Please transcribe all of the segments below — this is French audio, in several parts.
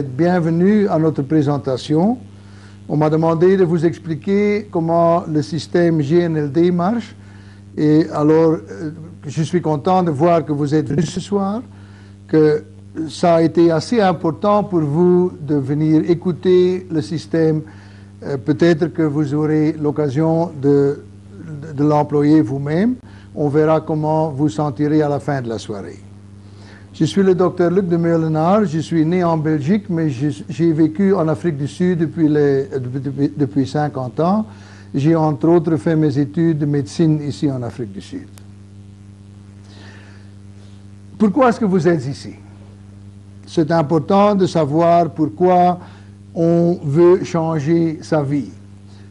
Bienvenue à notre présentation. On m'a demandé de vous expliquer comment le système GNLD marche. Et alors, je suis content de voir que vous êtes venus ce soir, que ça a été assez important pour vous de venir écouter le système. Peut-être que vous aurez l'occasion de l'employer vous-même. On verra comment vous sentirez à la fin de la soirée. Je suis le docteur Luc de Meulenaar, je suis né en Belgique, mais j'ai vécu en Afrique du Sud depuis 50 ans. J'ai entre autres fait mes études de médecine ici en Afrique du Sud. Pourquoi est-ce que vous êtes ici? C'est important de savoir pourquoi on veut changer sa vie.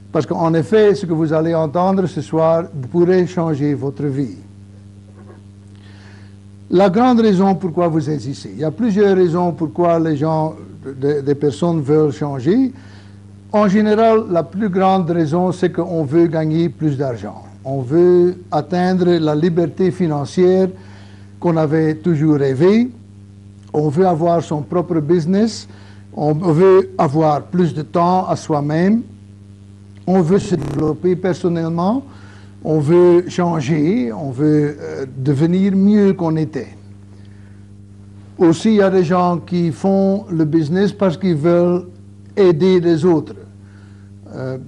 Parce qu'en effet, ce que vous allez entendre ce soir pourrait changer votre vie. La grande raison pourquoi vous êtes ici, il y a plusieurs raisons pourquoi les gens, des personnes veulent changer. En général, la plus grande raison, c'est qu'on veut gagner plus d'argent. On veut atteindre la liberté financière qu'on avait toujours rêvé. On veut avoir son propre business. On veut avoir plus de temps à soi-même. On veut se développer personnellement. On veut changer, on veut devenir mieux qu'on était. Aussi, il y a des gens qui font le business parce qu'ils veulent aider les autres.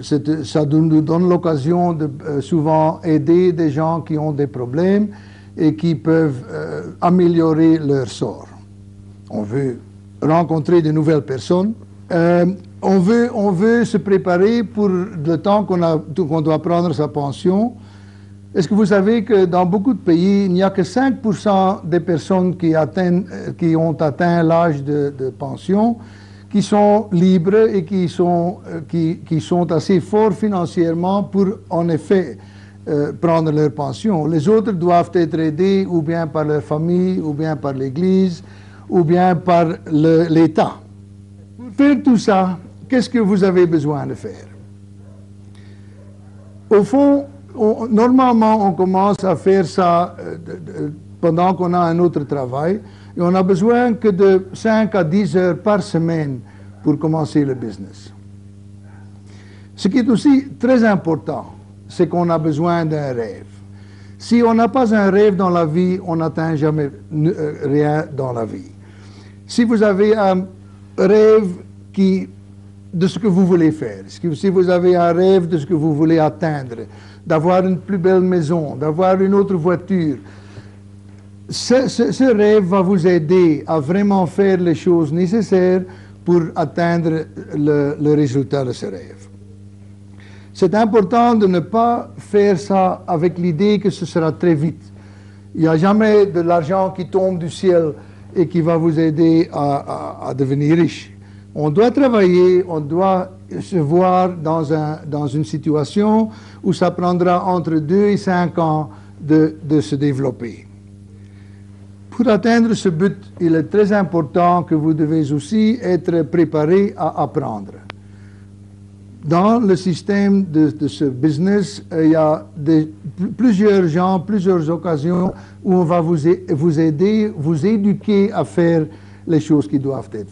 Ça nous donne l'occasion de souvent aider des gens qui ont des problèmes et qui peuvent améliorer leur sort. On veut rencontrer de nouvelles personnes. On veut se préparer pour le temps qu'on doit prendre sa pension. Est-ce que vous savez que dans beaucoup de pays, il n'y a que 5% des personnes qui ont atteint l'âge de pension, qui sont libres et qui sont assez forts financièrement pour, en effet, prendre leur pension. Les autres doivent être aidés ou bien par leur famille, ou bien par l'Église, ou bien par l'État. Pour faire tout ça, qu'est-ce que vous avez besoin de faire? Au fond, normalement, on commence à faire ça pendant qu'on a un autre travail et on a besoin que de 5 à 10 heures par semaine pour commencer le business. Ce qui est aussi très important, c'est qu'on a besoin d'un rêve. Si on n'a pas un rêve dans la vie, on n'atteint jamais rien dans la vie. Si vous avez un rêve de ce que vous voulez faire, si vous avez un rêve de ce que vous voulez atteindre, d'avoir une plus belle maison, d'avoir une autre voiture, ce rêve va vous aider à vraiment faire les choses nécessaires pour atteindre le résultat de ce rêve. C'est important de ne pas faire ça avec l'idée que ce sera très vite. Il n'y a jamais de l'argent qui tombe du ciel et qui va vous aider à devenir riche. On doit travailler, on doit se voir dans une situation où ça prendra entre 2 et 5 ans de se développer. Pour atteindre ce but, il est très important que vous devez aussi être préparé à apprendre. Dans le système de ce business, il y a plusieurs gens, plusieurs occasions où on va vous aider, vous éduquer à faire les choses qui doivent être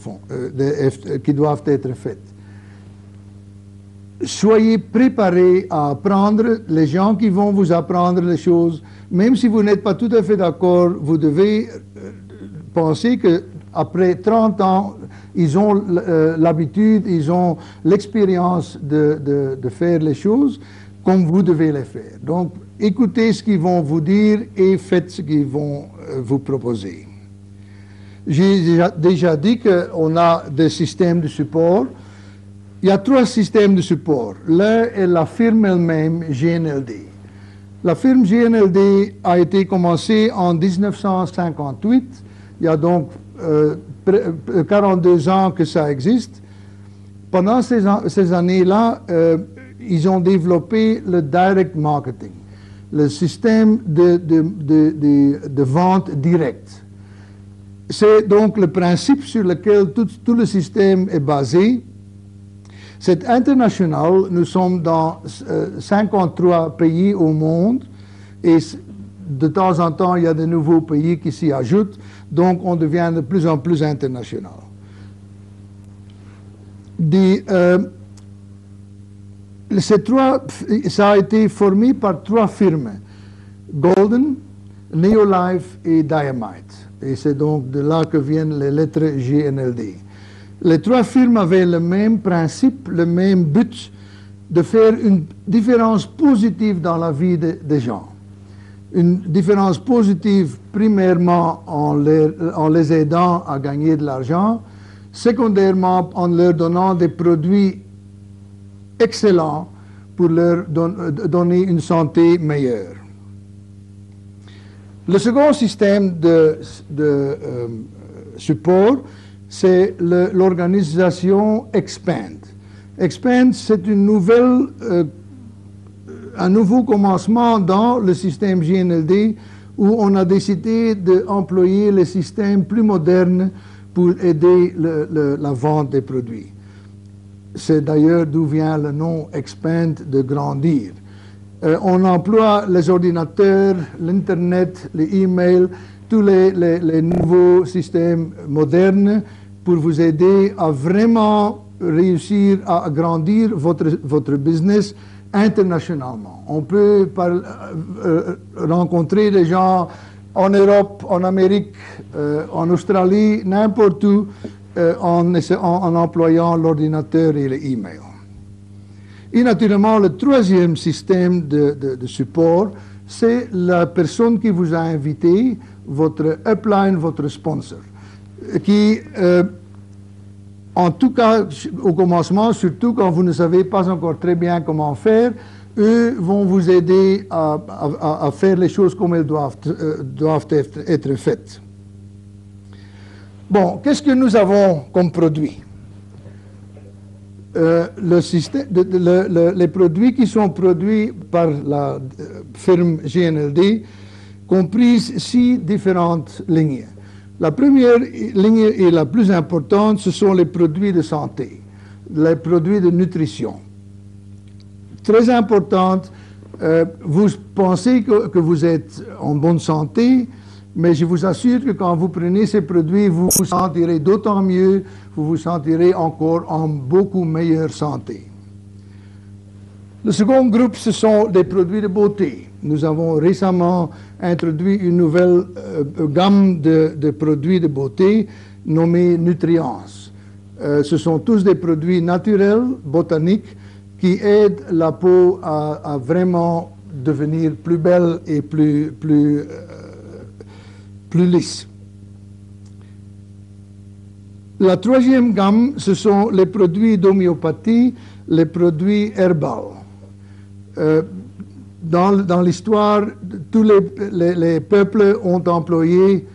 faites. Soyez préparés à apprendre. Les gens qui vont vous apprendre les choses, même si vous n'êtes pas tout à fait d'accord, vous devez penser qu'après 30 ans, ils ont l'habitude, ils ont l'expérience de faire les choses comme vous devez les faire. Donc, écoutez ce qu'ils vont vous dire et faites ce qu'ils vont vous proposer. J'ai déjà dit qu'on a des systèmes de support. Il y a 3 systèmes de support. L'un est la firme elle-même, GNLD. La firme GNLD a été commencée en 1958. Il y a donc 42 ans que ça existe. Pendant ces années-là, ils ont développé le direct marketing, le système de vente directe. C'est donc le principe sur lequel tout le système est basé. C'est international, nous sommes dans 53 pays au monde et de temps en temps il y a de nouveaux pays qui s'y ajoutent, donc on devient de plus en plus international. Ça a été formé par 3 firmes, Golden, Neolife et Diamite. Et c'est donc de là que viennent les lettres GNLD. Les 3 firmes avaient le même principe, le même but, de faire une différence positive dans la vie des gens. Une différence positive, premièrement, en les aidant à gagner de l'argent, secondairement, en leur donnant des produits excellents pour leur donner une santé meilleure. Le second système de support, c'est l'organisation Expand. Expand, c'est un nouveau commencement dans le système GNLD où on a décidé d'employer les systèmes plus modernes pour aider la vente des produits. C'est d'ailleurs d'où vient le nom Expand, de grandir. On emploie les ordinateurs, l'Internet, les emails, tous les nouveaux systèmes modernes pour vous aider à vraiment réussir à agrandir votre business internationalement. On peut rencontrer des gens en Europe, en Amérique, en Australie, n'importe où, en employant l'ordinateur et les emails. Et naturellement, le troisième système de support, c'est la personne qui vous a invité, votre upline, votre sponsor, qui, en tout cas, au commencement, surtout quand vous ne savez pas encore très bien comment faire, eux vont vous aider à faire les choses comme elles doivent être faites. Bon, qu'est-ce que nous avons comme produit? Les produits qui sont produits par la firme GNLD comprisent 6 différentes lignes. La première ligne et la plus importante, ce sont les produits de santé, les produits de nutrition. Très importante, vous pensez que vous êtes en bonne santé, mais je vous assure que quand vous prenez ces produits, vous vous sentirez d'autant mieux, vous vous sentirez encore en beaucoup meilleure santé. Le second groupe, ce sont des produits de beauté. Nous avons récemment introduit une nouvelle gamme de produits de beauté nommée Nutrients. Ce sont tous des produits naturels, botaniques, qui aident la peau à vraiment devenir plus belle et plus lisse. La troisième gamme, ce sont les produits d'homéopathie, les produits herbaux. Dans l'histoire, tous les peuples ont employé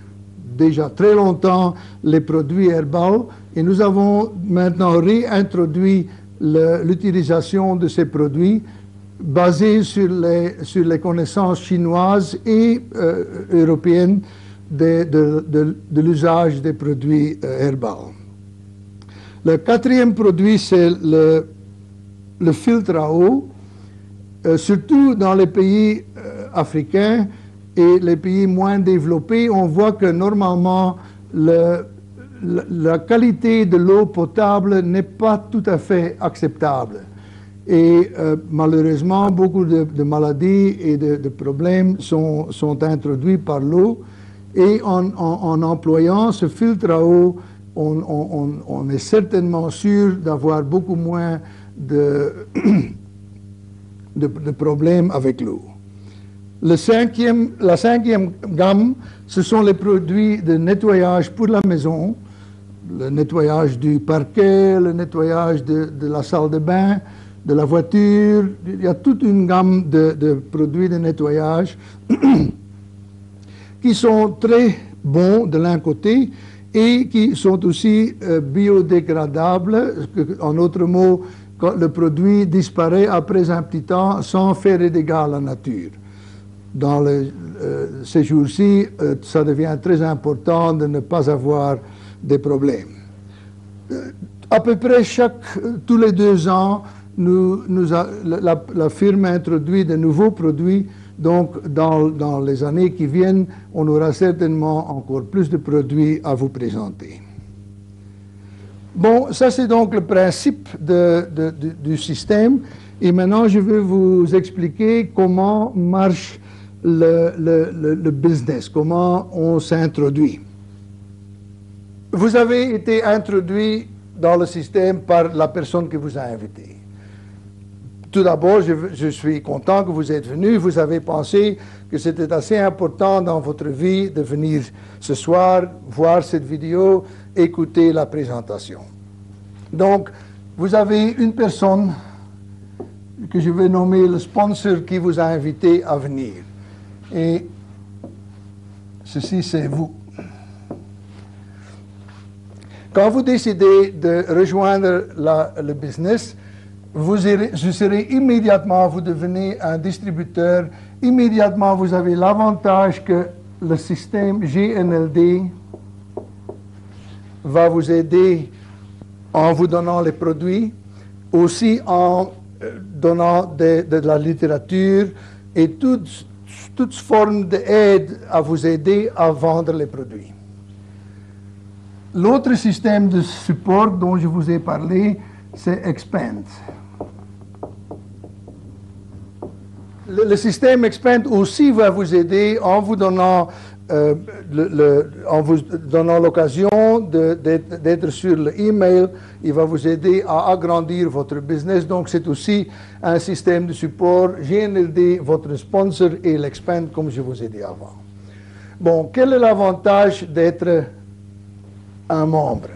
déjà très longtemps les produits herbaux et nous avons maintenant réintroduit l'utilisation de ces produits basés sur les connaissances chinoises et européennes de l'usage des produits herbaux. Le quatrième produit, c'est le filtre à eau. Surtout dans les pays africains et les pays moins développés, on voit que normalement la qualité de l'eau potable n'est pas tout à fait acceptable. Et malheureusement, beaucoup de maladies et de problèmes sont introduits par l'eau. Et en employant ce filtre à eau, on est certainement sûr d'avoir beaucoup moins de problèmes avec l'eau. La cinquième gamme, ce sont les produits de nettoyage pour la maison, le nettoyage du parquet, le nettoyage de la salle de bain, de la voiture. Il y a toute une gamme de produits de nettoyage qui sont très bons de l'un côté et qui sont aussi biodégradables. En d'autres mots, quand le produit disparaît après un petit temps sans faire des dégâts à la nature. Dans ces jours-ci, ça devient très important de ne pas avoir des problèmes. À peu près tous les 2 ans, la firme introduit de nouveaux produits. Donc, dans les années qui viennent, on aura certainement encore plus de produits à vous présenter. Bon, ça c'est donc le principe du système. Et maintenant, je vais vous expliquer comment marche le business, comment on s'introduit. Vous avez été introduit dans le système par la personne qui vous a invité. Tout d'abord, je suis content que vous êtes venu. Vous avez pensé que c'était assez important dans votre vie de venir ce soir, voir cette vidéo, écouter la présentation. Donc, vous avez une personne que je vais nommer le sponsor qui vous a invité à venir. Et ceci, c'est vous. Quand vous décidez de rejoindre le business, vous serez immédiatement, vous devenez un distributeur. Immédiatement, vous avez l'avantage que le système GNLD va vous aider en vous donnant les produits, aussi en donnant de la littérature et toutes formes d'aide à vous aider à vendre les produits. L'autre système de support dont je vous ai parlé, c'est Expand. Le système Expand aussi va vous aider en vous donnant l'occasion d'être sur le email. Il va vous aider à agrandir votre business. Donc, c'est aussi un système de support. GNLD, votre sponsor, et l'Expand, comme je vous ai dit avant. Bon, quel est l'avantage d'être un membre?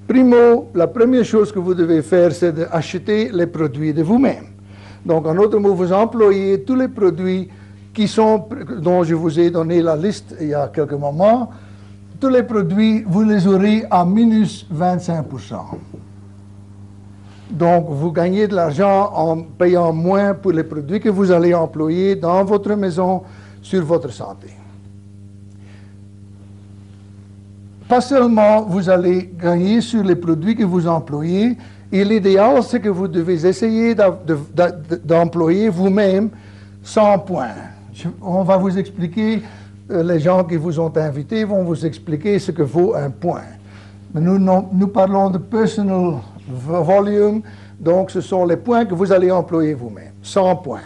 Primo, la première chose que vous devez faire, c'est d'acheter les produits de vous-même. Donc, en d'autres mots, vous employez tous les produits dont je vous ai donné la liste il y a quelques moments. Tous les produits, vous les aurez à minus 25%. Donc, vous gagnez de l'argent en payant moins pour les produits que vous allez employer dans votre maison, sur votre santé. Pas seulement vous allez gagner sur les produits que vous employez, et l'idéal, c'est que vous devez essayer d'employer vous-même 100 points. On va vous expliquer, les gens qui vous ont invités vont vous expliquer ce que vaut un point. Mais nous parlons de personal volume, donc ce sont les points que vous allez employer vous-même, 100 points.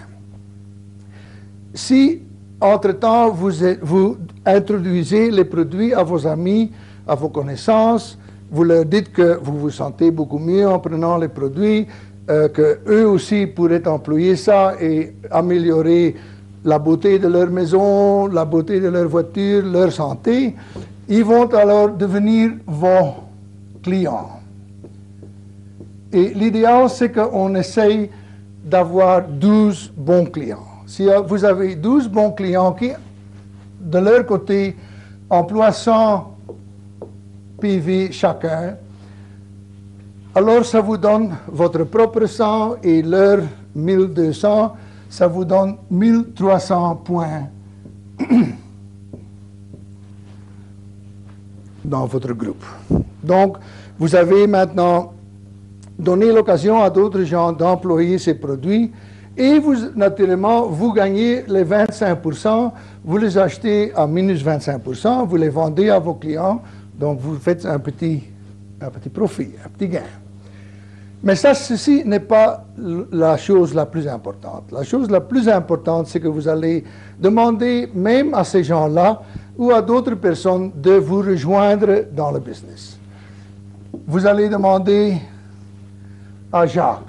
Si, entre-temps, vous introduisez les produits à vos amis, à vos connaissances, vous leur dites que vous vous sentez beaucoup mieux en prenant les produits, qu'eux aussi pourraient employer ça et améliorer la beauté de leur maison, la beauté de leur voiture, leur santé, ils vont alors devenir vos clients. Et l'idéal, c'est qu'on essaye d'avoir 12 bons clients. Si vous avez 12 bons clients qui, de leur côté, emploient 100 PV chacun, alors ça vous donne votre propre 100 et leur 1200, ça vous donne 1300 points dans votre groupe. Donc, vous avez maintenant donné l'occasion à d'autres gens d'employer ces produits et vous, naturellement, vous gagnez les 25%, vous les achetez à minus 25%, vous les vendez à vos clients, donc vous faites un petit profit, un petit gain. Mais ça, ceci n'est pas la chose la plus importante. La chose la plus importante, c'est que vous allez demander même à ces gens-là ou à d'autres personnes de vous rejoindre dans le business. Vous allez demander à Jacques.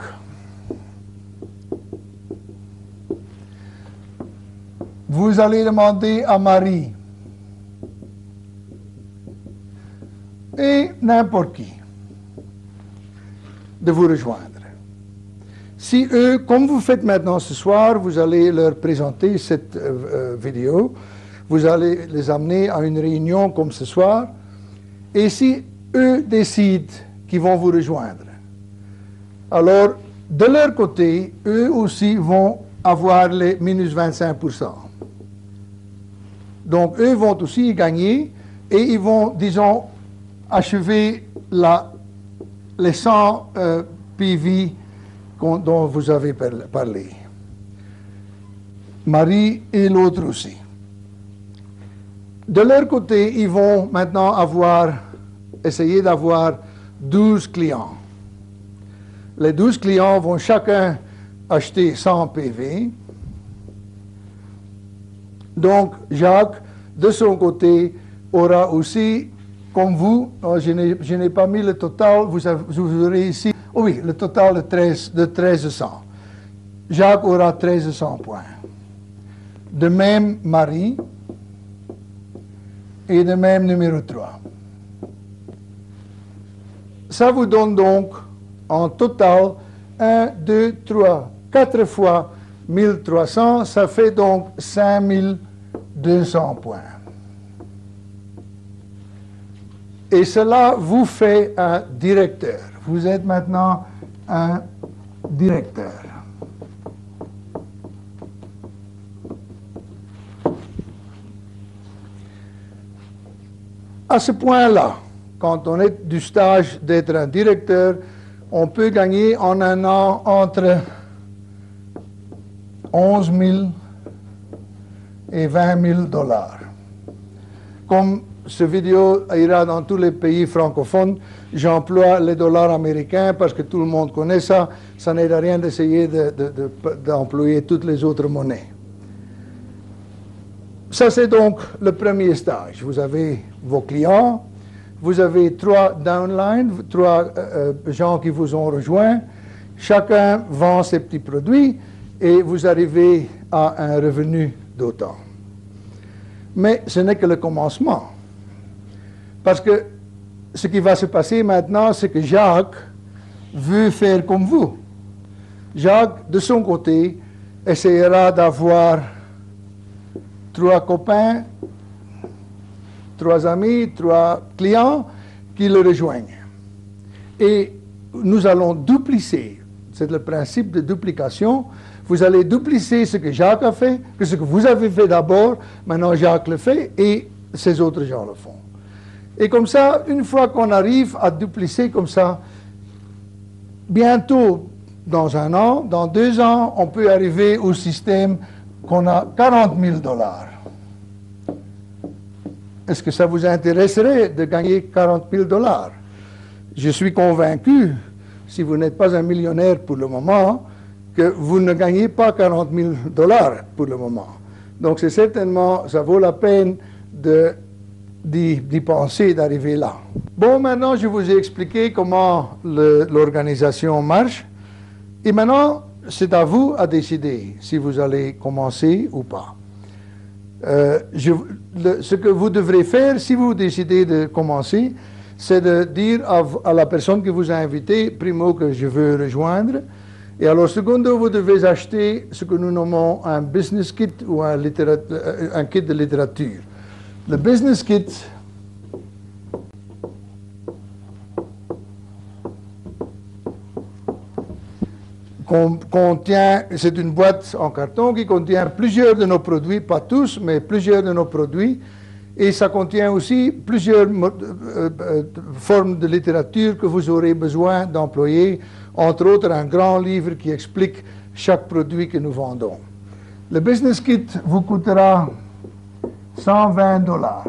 Vous allez demander à Marie. Et n'importe qui de vous rejoindre. Si eux, comme vous faites maintenant ce soir, vous allez leur présenter cette vidéo, vous allez les amener à une réunion comme ce soir, et si eux décident qu'ils vont vous rejoindre, alors de leur côté, eux aussi vont avoir les minus 25%. Donc eux vont aussi gagner, et ils vont, disons, achever les 100 PV dont vous avez parlé. Marie et l'autre aussi. De leur côté, ils vont maintenant essayer d'avoir 12 clients. Les 12 clients vont chacun acheter 100 PV. Donc, Jacques, de son côté, aura aussi, comme vous, je n'ai pas mis le total, vous aurez ici, oh oui, le total de 1300. Jacques aura 1300 points. De même, Marie, et de même numéro 3. Ça vous donne donc, en total, 1, 2, 3, 4 fois 1300, ça fait donc 5200 points. Et cela vous fait un directeur. Vous êtes maintenant un directeur. À ce point-là, quand on est du stage d'être un directeur, on peut gagner en un an entre 11 000 et 20 000 dollars. Comme ce vidéo ira dans tous les pays francophones, j'emploie les dollars américains parce que tout le monde connaît ça. Ça n'aide à rien d'essayer d'employer toutes les autres monnaies. Ça, c'est donc le premier stage. Vous avez vos clients, vous avez 3 downlines, 3 gens qui vous ont rejoints. Chacun vend ses petits produits et vous arrivez à un revenu d'autant. Mais ce n'est que le commencement. Parce que ce qui va se passer maintenant, c'est que Jacques veut faire comme vous. Jacques, de son côté, essayera d'avoir 3 copains, 3 amis, 3 clients qui le rejoignent. Et nous allons duplicer. C'est le principe de duplication. Vous allez duplicer ce que Jacques a fait, que ce que vous avez fait d'abord, maintenant Jacques le fait et ces autres gens le font. Et comme ça, une fois qu'on arrive à duplicer comme ça, bientôt, dans un an, dans 2 ans, on peut arriver au système qu'on a 40 000 dollars. Est-ce que ça vous intéresserait de gagner 40 000 dollars? Je suis convaincu, si vous n'êtes pas un millionnaire pour le moment, que vous ne gagnez pas 40 000 dollars pour le moment. Donc c'est certainement, ça vaut la peine d'y penser, d'arriver là. Bon, maintenant je vous ai expliqué comment l'organisation marche. Et maintenant, c'est à vous à décider si vous allez commencer ou pas. Ce que vous devrez faire, si vous décidez de commencer, c'est de dire à la personne qui vous a invité, primo, que je veux rejoindre. Et alors, secondo, vous devez acheter ce que nous nommons un business kit ou un kit de littérature. Le business kit contient, c'est une boîte en carton qui contient plusieurs de nos produits, pas tous, mais plusieurs de nos produits. Et ça contient aussi plusieurs formes de littérature que vous aurez besoin d'employer, entre autres un grand livre qui explique chaque produit que nous vendons. Le business kit vous coûtera 120 dollars.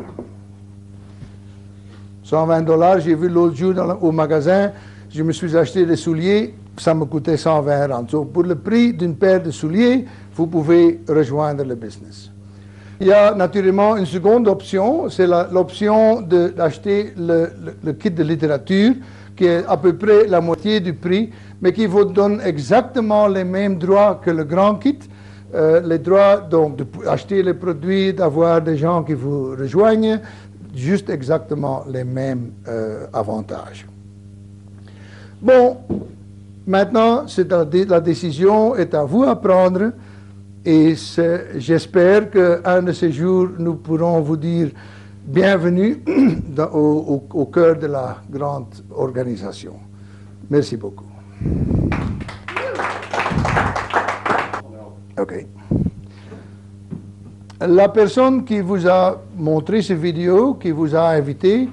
120 dollars, j'ai vu l'autre jour au magasin, je me suis acheté des souliers, ça me coûtait 120 rand. Donc, pour le prix d'une paire de souliers, vous pouvez rejoindre le business. Il y a naturellement une seconde option, c'est l'option d'acheter le kit de littérature, qui est à peu près la moitié du prix, mais qui vous donne exactement les mêmes droits que le grand kit. Les droits donc d'acheter les produits, d'avoir des gens qui vous rejoignent, juste exactement les mêmes avantages. Bon, maintenant, la décision est à vous à prendre. Et j'espère qu'un de ces jours, nous pourrons vous dire bienvenue au cœur de la grande organisation. Merci beaucoup. OK. La personne qui vous a montré cette vidéo, qui vous a invité,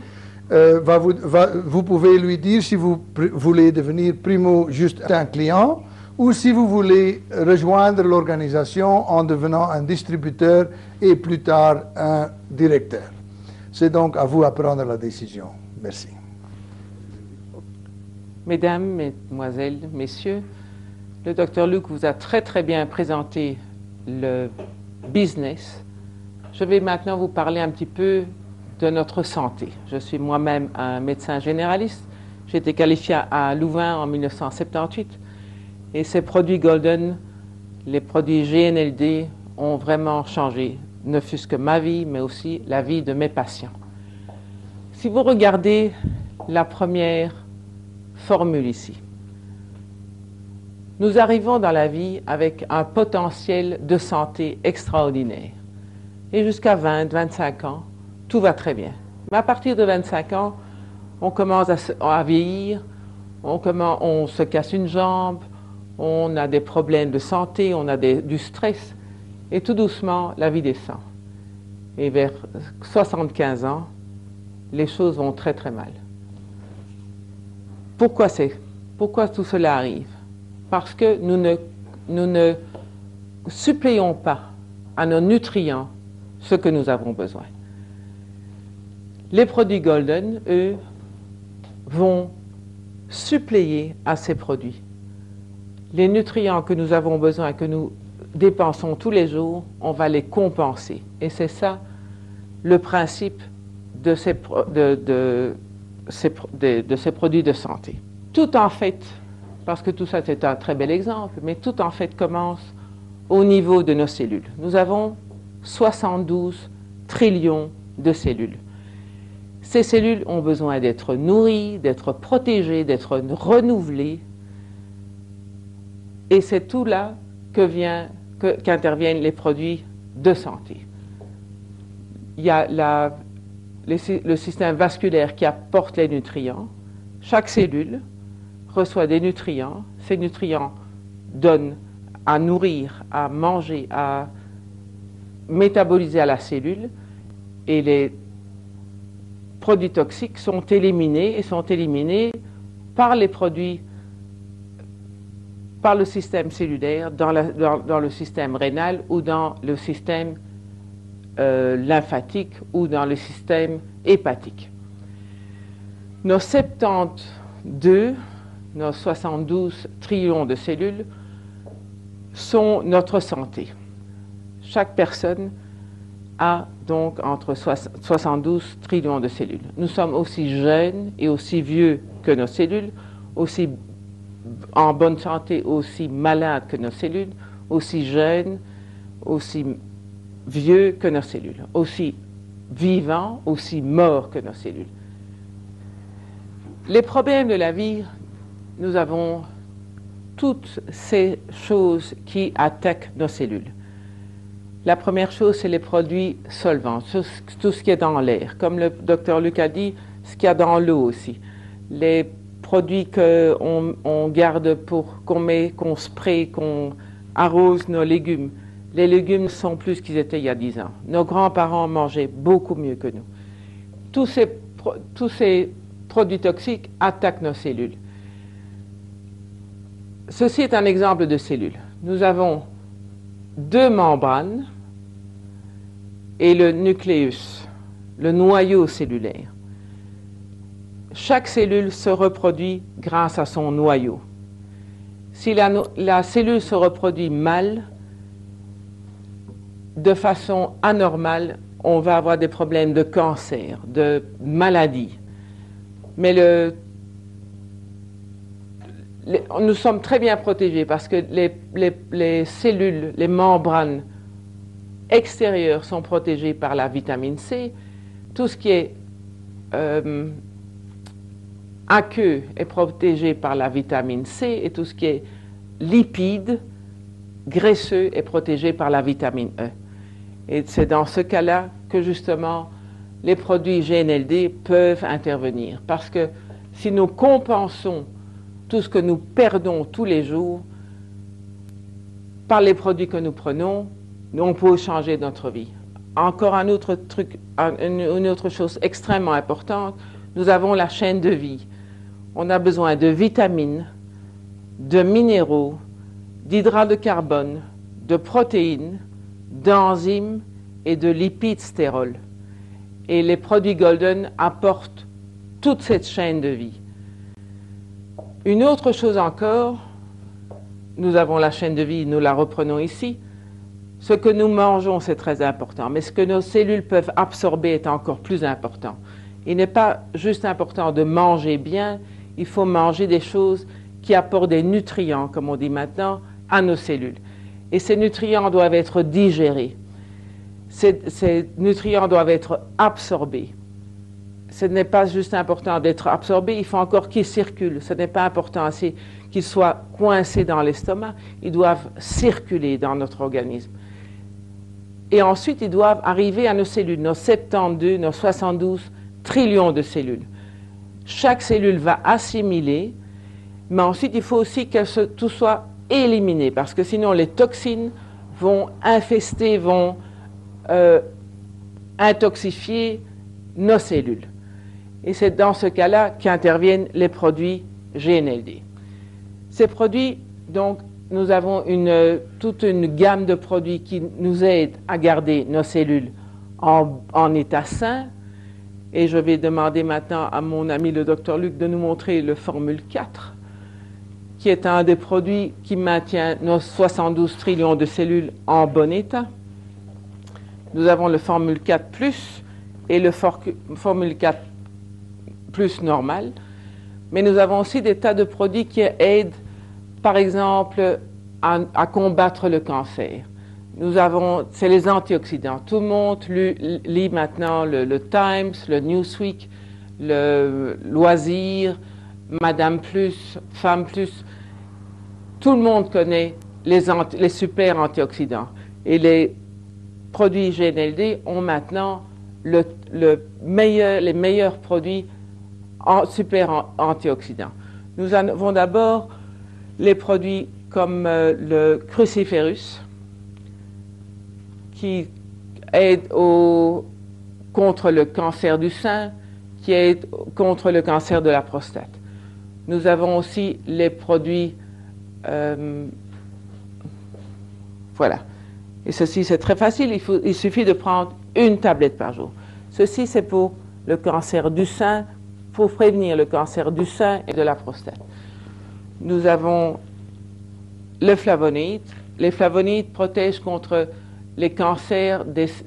vous pouvez lui dire si vous voulez devenir primo juste un client, ou si vous voulez rejoindre l'organisation en devenant un distributeur et plus tard un directeur. C'est donc à vous à prendre la décision. Merci. Mesdames, Mesdemoiselles, Messieurs, le Dr Luc vous a très bien présenté le business. Je vais maintenant vous parler un petit peu de notre santé. Je suis moi-même un médecin généraliste. J'ai été qualifié à Louvain en 1978 et ces produits Golden, les produits GNLD, ont vraiment changé, ne fût-ce que ma vie, mais aussi la vie de mes patients. Si vous regardez la première formule ici, nous arrivons dans la vie avec un potentiel de santé extraordinaire. Et jusqu'à 20, 25 ans, tout va très bien. Mais à partir de 25 ans, on commence à vieillir, on se casse une jambe, on a des problèmes de santé, on a du stress, et tout doucement, la vie descend. Et vers 75 ans, les choses vont très mal. Pourquoi tout cela arrive? Parce que nous ne suppléons pas à nos nutriments ce que nous avons besoin. Les produits Golden, eux, vont suppléer à ces produits. Les nutriments que nous avons besoin, que nous dépensons tous les jours, on va les compenser. Et c'est ça le principe de ces produits de santé. Tout en fait, parce que tout ça c'est un très bel exemple, mais tout en fait commence au niveau de nos cellules. Nous avons 72 trillions de cellules. Ces cellules ont besoin d'être nourries, d'être protégées, d'être renouvelées. Et c'est tout là qu'interviennent les produits de santé. Il y a le système vasculaire qui apporte les nutriments. Chaque cellule reçoit des nutriments. Ces nutriments donnent à nourrir, à manger, à métaboliser à la cellule. Et les produits toxiques sont éliminés par les produits, par le système cellulaire, dans le système rénal ou dans le système lymphatique ou dans le système hépatique. Nos 72 trillions de cellules sont notre santé. Chaque personne a donc entre 72 trillions de cellules. Nous sommes aussi jeunes et aussi vieux que nos cellules, aussi en bonne santé, aussi malades que nos cellules, aussi jeunes, aussi vieux que nos cellules, aussi vivants, aussi morts que nos cellules. Les problèmes de la vie, nous avons toutes ces choses qui attaquent nos cellules. La première chose, c'est les produits solvants, tout ce qui est dans l'air. Comme le docteur Luc a dit, ce qu'il y a dans l'eau aussi. Les produits qu'on garde qu'on spraye, qu'on arrose nos légumes. Les légumes sont plus qu'ils étaient il y a 10 ans. Nos grands-parents mangeaient beaucoup mieux que nous. Tous ces produits toxiques attaquent nos cellules. Ceci est un exemple de cellule. Nous avons 2 membranes et le nucléus, le noyau cellulaire. Chaque cellule se reproduit grâce à son noyau. Si la cellule se reproduit mal, de façon anormale, on va avoir des problèmes de cancer, de maladies. Mais nous sommes très bien protégés parce que les cellules, les membranes extérieures sont protégées par la vitamine C. Tout ce qui est aqueux est protégé par la vitamine C et tout ce qui est lipides, graisseux est protégé par la vitamine E. Et c'est dans ce cas-là que justement les produits GNLD peuvent intervenir. Parce que si nous compensons tout ce que nous perdons tous les jours par les produits que nous prenons, on peut changer notre vie. Encore un autre truc, une autre chose extrêmement importante, nous avons la chaîne de vie. On a besoin de vitamines, de minéraux, d'hydrates de carbone, de protéines, d'enzymes et de lipides stérols. Et les produits Golden apportent toute cette chaîne de vie. Une autre chose encore, nous avons la chaîne de vie, nous la reprenons ici. Ce que nous mangeons, c'est très important, mais ce que nos cellules peuvent absorber est encore plus important. Il n'est pas juste important de manger bien, il faut manger des choses qui apportent des nutriments, comme on dit maintenant, à nos cellules. Et ces nutriments doivent être digérés. Ces nutriments doivent être absorbés. Ce n'est pas juste important d'être absorbés, il faut encore qu'ils circulent. Ce n'est pas important assez qu'ils soient coincés dans l'estomac, ils doivent circuler dans notre organisme. Et ensuite, ils doivent arriver à nos cellules, nos 72, nos 72 trillions de cellules. Chaque cellule va assimiler, mais ensuite, il faut aussi que tout soit éliminé, parce que sinon, les toxines vont infester, vont intoxifier nos cellules. Et c'est dans ce cas-là qu'interviennent les produits GNLD. Ces produits, donc, nous avons toute une gamme de produits qui nous aident à garder nos cellules en état sain. Et je vais demander maintenant à mon ami le Dr Luc de nous montrer le Formule 4, qui est un des produits qui maintient nos 72 trillions de cellules en bon état. Nous avons le Formule 4 Plus et le Formule 4 Plus normal. Mais nous avons aussi des tas de produits qui aident, par exemple, à combattre le cancer. C'est les antioxydants. Tout le monde lit maintenant le Times, le Newsweek, le Loisir, Madame Plus, Femme Plus. Tout le monde connaît les super antioxydants. Et les produits GNLD ont maintenant les meilleurs produits super antioxydants. Nous avons d'abord les produits comme le cruciferus, qui aide contre le cancer du sein, qui aide contre le cancer de la prostate. Nous avons aussi les produits, voilà. Et ceci, c'est très facile, il suffit de prendre une tablette par jour. Ceci, c'est pour le cancer du sein, pour prévenir le cancer du sein et de la prostate. Nous avons le flavonoïde. Les flavonoïdes protègent contre les cancers des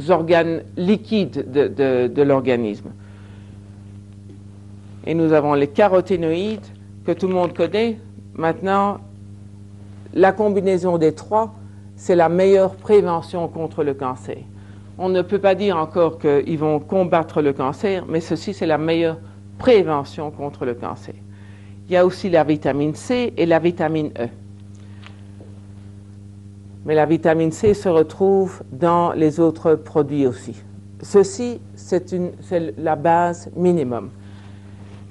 organes liquides de l'organisme. Et nous avons les caroténoïdes, que tout le monde connaît. Maintenant, la combinaison des trois, c'est la meilleure prévention contre le cancer. On ne peut pas dire encore qu'ils vont combattre le cancer, mais ceci, c'est la meilleure prévention contre le cancer. Il y a aussi la vitamine C et la vitamine E. Mais la vitamine C se retrouve dans les autres produits aussi. Ceci, c'est la base minimum.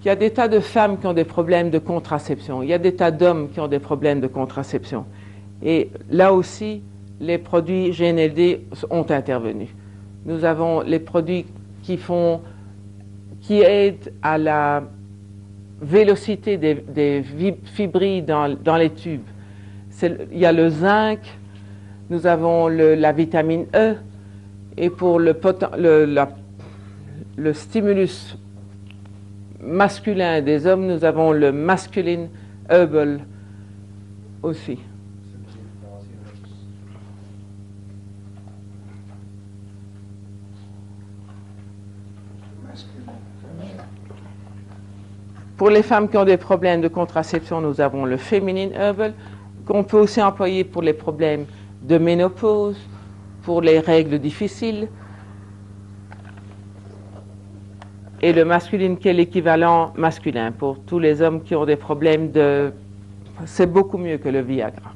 Il y a des tas de femmes qui ont des problèmes de contraception. Il y a des tas d'hommes qui ont des problèmes de contraception. Et là aussi, les produits GNLD ont intervenu. Nous avons les produits qui aident à la vélocité des fibrilles dans les tubes. Il y a le zinc, nous avons la vitamine E, et pour le stimulus masculin des hommes, nous avons le masculine herbal aussi. Pour les femmes qui ont des problèmes de contraception, nous avons le Feminine Herbal, qu'on peut aussi employer pour les problèmes de ménopause, pour les règles difficiles, et le masculine qui est l'équivalent masculin pour tous les hommes qui ont des problèmes de... C'est beaucoup mieux que le Viagra.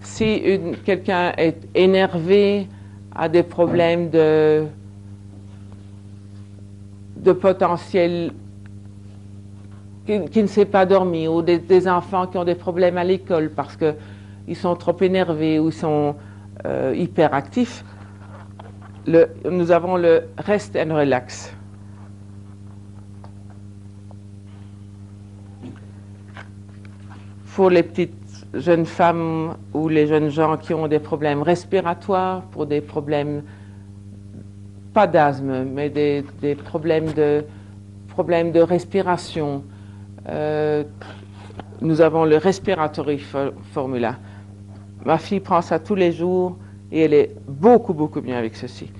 Si quelqu'un est énervé, a des problèmes de potentiel, qui ne sait pas dormir, ou des enfants qui ont des problèmes à l'école parce qu'ils sont trop énervés ou ils sont hyperactifs, nous avons le Rest and Relax. Pour les petites jeunes femmes ou les jeunes gens qui ont des problèmes respiratoires, pour des problèmes pas d'asthme, mais des problèmes de respiration. Nous avons le Respiratory Formula. Ma fille prend ça tous les jours et elle est beaucoup, beaucoup mieux avec ceci.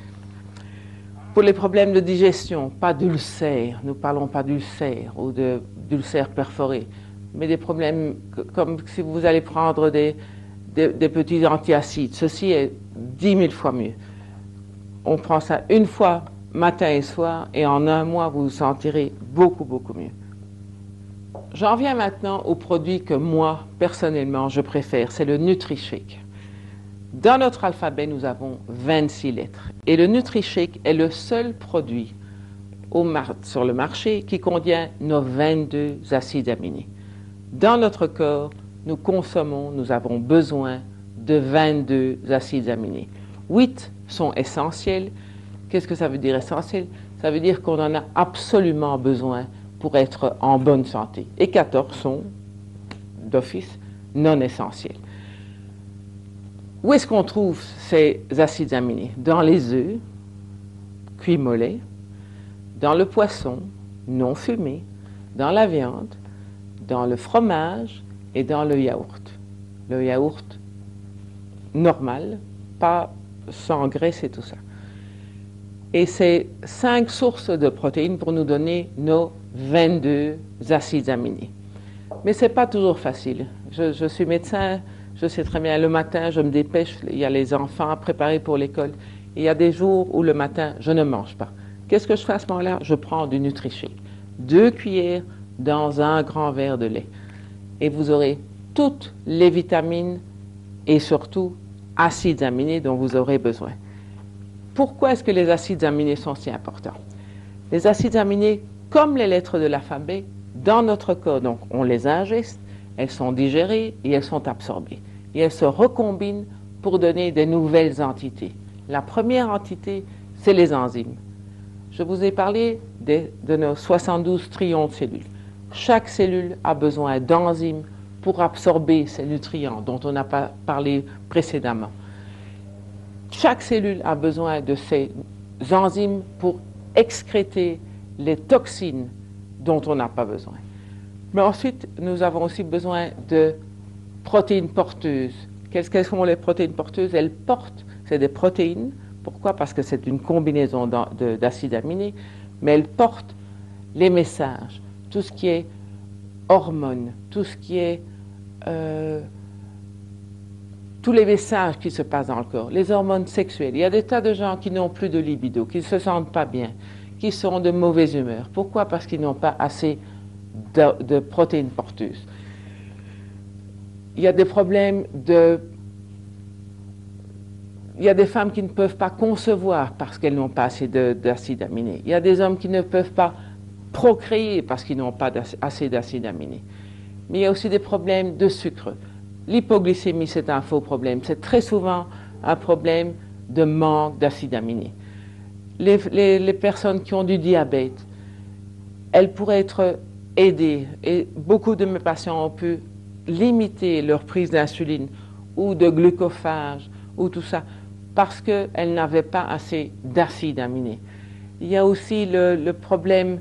Pour les problèmes de digestion, pas d'ulcères, nous ne parlons pas d'ulcères ou d'ulcères perforés, mais des problèmes comme si vous allez prendre des petits antiacides. Ceci est 10 000 fois mieux. On prend ça une fois, matin et soir, et en un mois, vous vous sentirez beaucoup, beaucoup mieux. J'en viens maintenant au produit que moi, personnellement, je préfère, c'est le NutriShake. Dans notre alphabet, nous avons 26 lettres. Et le NutriShake est le seul produit sur le marché qui contient nos 22 acides aminés. Dans notre corps, nous avons besoin de 22 acides aminés. 8 sont essentiels. Qu'est-ce que ça veut dire essentiel? Ça veut dire qu'on en a absolument besoin pour être en bonne santé. Et 14 sont, d'office, non essentiels. Où est-ce qu'on trouve ces acides aminés? Dans les œufs, cuits mollets, dans le poisson, non fumé, dans la viande, dans le fromage et dans le yaourt. Le yaourt normal, pas sans graisse et tout ça. Et c'est 5 sources de protéines pour nous donner nos 22 acides aminés. Mais ce n'est pas toujours facile. Je suis médecin, je sais très bien, le matin, je me dépêche, il y a les enfants à préparer pour l'école. Il y a des jours où le matin, je ne mange pas. Qu'est-ce que je fais à ce moment-là? Je prends du NutriShake. 2 cuillères dans un grand verre de lait. Et vous aurez toutes les vitamines et surtout acides aminés dont vous aurez besoin. Pourquoi est-ce que les acides aminés sont si importants? Les acides aminés, comme les lettres de l'alphabet, dans notre corps, donc on les ingeste, elles sont digérées et elles sont absorbées. Et elles se recombinent pour donner des nouvelles entités. La première entité, c'est les enzymes. Je vous ai parlé de nos 72 trillions de cellules. Chaque cellule a besoin d'enzymes pour absorber ces nutriments dont on n'a pas parlé précédemment. Chaque cellule a besoin de ces enzymes pour excréter les toxines dont on n'a pas besoin. Mais ensuite, nous avons aussi besoin de protéines porteuses. Quelles sont les protéines porteuses? Elles portent, c'est des protéines. Pourquoi? Parce que c'est une combinaison d'acides aminés, mais elles portent les messages, tout ce qui est hormones, tout ce qui est tous les messages qui se passent dans le corps, les hormones sexuelles. Il y a des tas de gens qui n'ont plus de libido, qui ne se sentent pas bien, qui sont de mauvaise humeur. Pourquoi? Parce qu'ils n'ont pas assez de protéines porteuses. Il y a des problèmes Il y a des femmes qui ne peuvent pas concevoir parce qu'elles n'ont pas assez d'acides aminés. Il y a des hommes qui ne peuvent pas procréer parce qu'ils n'ont pas assez d'acides aminés. Mais il y a aussi des problèmes de sucre. L'hypoglycémie, c'est un faux problème. C'est très souvent un problème de manque d'acides aminés. Les personnes qui ont du diabète, elles pourraient être aidées. Et beaucoup de mes patients ont pu limiter leur prise d'insuline ou de glucophage ou tout ça parce qu'elles n'avaient pas assez d'acides aminés. Il y a aussi le problème,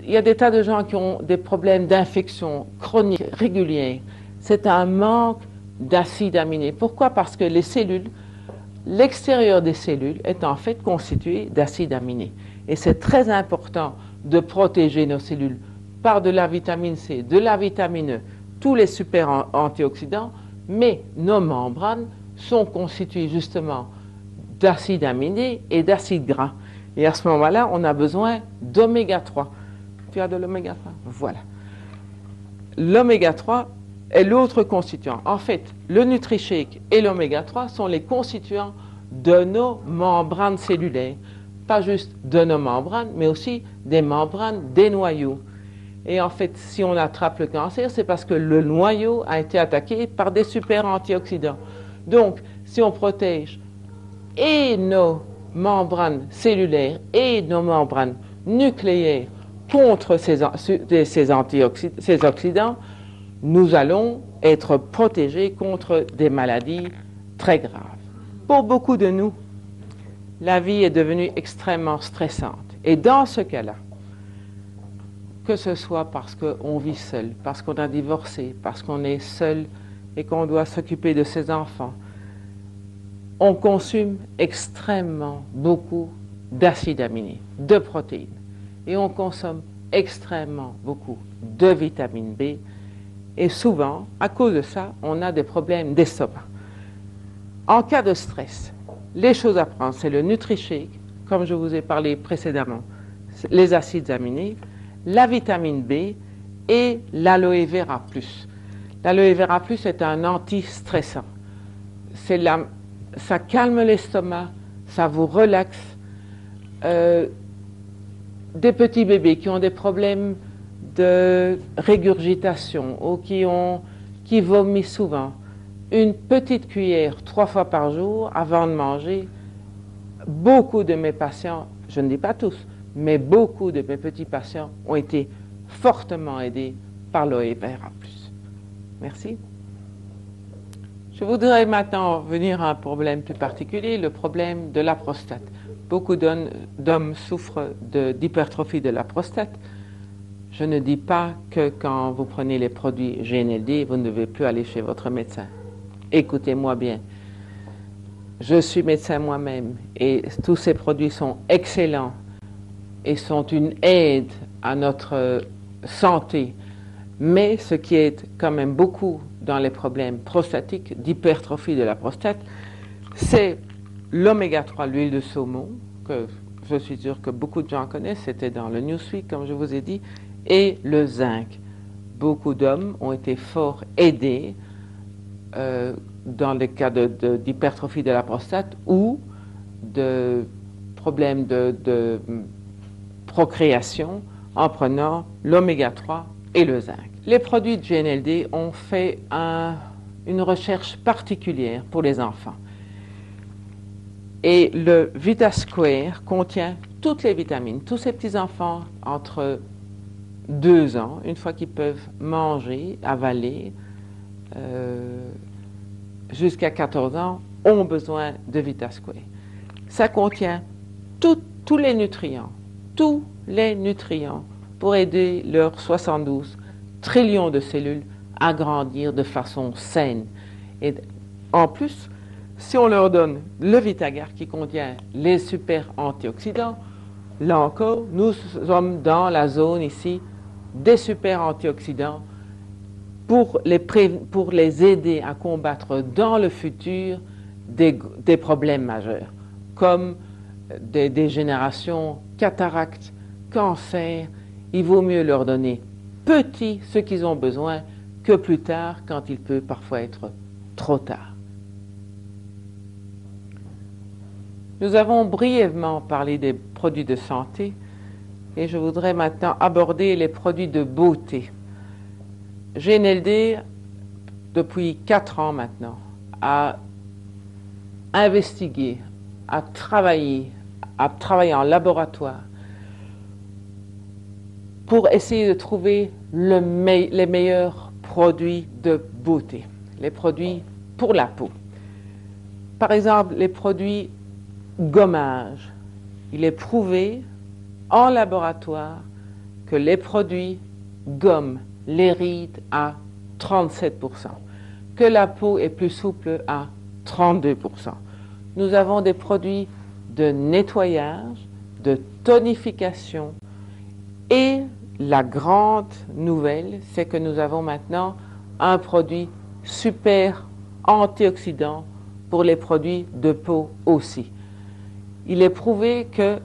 il y a des tas de gens qui ont des problèmes d'infection chronique régulière. C'est un manque d'acides aminés. Pourquoi? Parce que les cellules, l'extérieur des cellules est en fait constitué d'acides aminés. Et c'est très important de protéger nos cellules par de la vitamine C, de la vitamine E, tous les super antioxydants, mais nos membranes sont constituées justement d'acides aminés et d'acides gras. Et à ce moment-là, on a besoin d'oméga 3. Tu as de l'oméga 3? Voilà. L'oméga 3 est l'autre constituant. En fait, le NutriShake et l'oméga 3 sont les constituants de nos membranes cellulaires. Pas juste de nos membranes, mais aussi des membranes des noyaux. Et en fait, si on attrape le cancer, c'est parce que le noyau a été attaqué par des super antioxydants. Donc, si on protège et nos membranes cellulaires et nos membranes nucléaires contre ces oxydants, nous allons être protégés contre des maladies très graves. Pour beaucoup de nous, la vie est devenue extrêmement stressante. Et dans ce cas-là, que ce soit parce qu'on vit seul, parce qu'on a divorcé, parce qu'on est seul et qu'on doit s'occuper de ses enfants, on consomme extrêmement beaucoup d'acides aminés, de protéines. Et on consomme extrêmement beaucoup de vitamine B. Et souvent, à cause de ça, on a des problèmes d'estomac. En cas de stress, les choses à prendre, c'est le NutriShake, comme je vous ai parlé précédemment, les acides aminés, la vitamine B et l'aloe vera plus. L'aloe vera plus est un anti-stressant. Ça calme l'estomac, ça vous relaxe. Des petits bébés qui ont des problèmes de régurgitation ou qui vomissent souvent, une petite cuillère 3 fois par jour avant de manger, beaucoup de mes patients, je ne dis pas tous, mais beaucoup de mes petits patients ont été fortement aidés par l'aloe vera plus. Merci. Je voudrais maintenant venir à un problème plus particulier, le problème de la prostate. Beaucoup d'hommes souffrent d'hypertrophie de la prostate. Je ne dis pas que quand vous prenez les produits GNLD, vous ne devez plus aller chez votre médecin. Écoutez-moi bien. Je suis médecin moi-même et tous ces produits sont excellents et sont une aide à notre santé. Mais ce qui est quand même beaucoup dans les problèmes prostatiques, d'hypertrophie de la prostate, c'est l'oméga 3, l'huile de saumon, que je suis sûr que beaucoup de gens connaissent, c'était dans le Newsweek, comme je vous ai dit, et le zinc. Beaucoup d'hommes ont été fort aidés dans les cas d'hypertrophie de la prostate ou de problèmes de procréation en prenant l'oméga 3 et le zinc. Les produits de GNLD ont fait une recherche particulière pour les enfants. Et le VitaSquare contient toutes les vitamines. Tous ces petits-enfants entre 2 ans, une fois qu'ils peuvent manger, avaler, jusqu'à 14 ans, ont besoin de VitaSquare. Ça contient tous les nutriments pour aider leurs 72 trillions de cellules à grandir de façon saine. Et en plus, si on leur donne le Vitagar qui contient les super antioxydants, là encore, nous sommes dans la zone ici des super antioxydants pour les aider à combattre dans le futur des problèmes majeurs, comme des dégénérations, cataractes, cancer. Il vaut mieux leur donner petit ce qu'ils ont besoin que plus tard quand il peut parfois être trop tard. Nous avons brièvement parlé des produits de santé et je voudrais maintenant aborder les produits de beauté. GNLD, depuis 4 ans maintenant, a investigué, a travaillé en laboratoire pour essayer de trouver les meilleurs produits de beauté, les produits pour la peau. Par exemple, les produits gommage. Il est prouvé en laboratoire que les produits gomment les rides à 37%, que la peau est plus souple à 32%. Nous avons des produits de nettoyage, de tonification et la grande nouvelle, c'est que nous avons maintenant un produit super antioxydant pour les produits de peau aussi. Il est prouvé que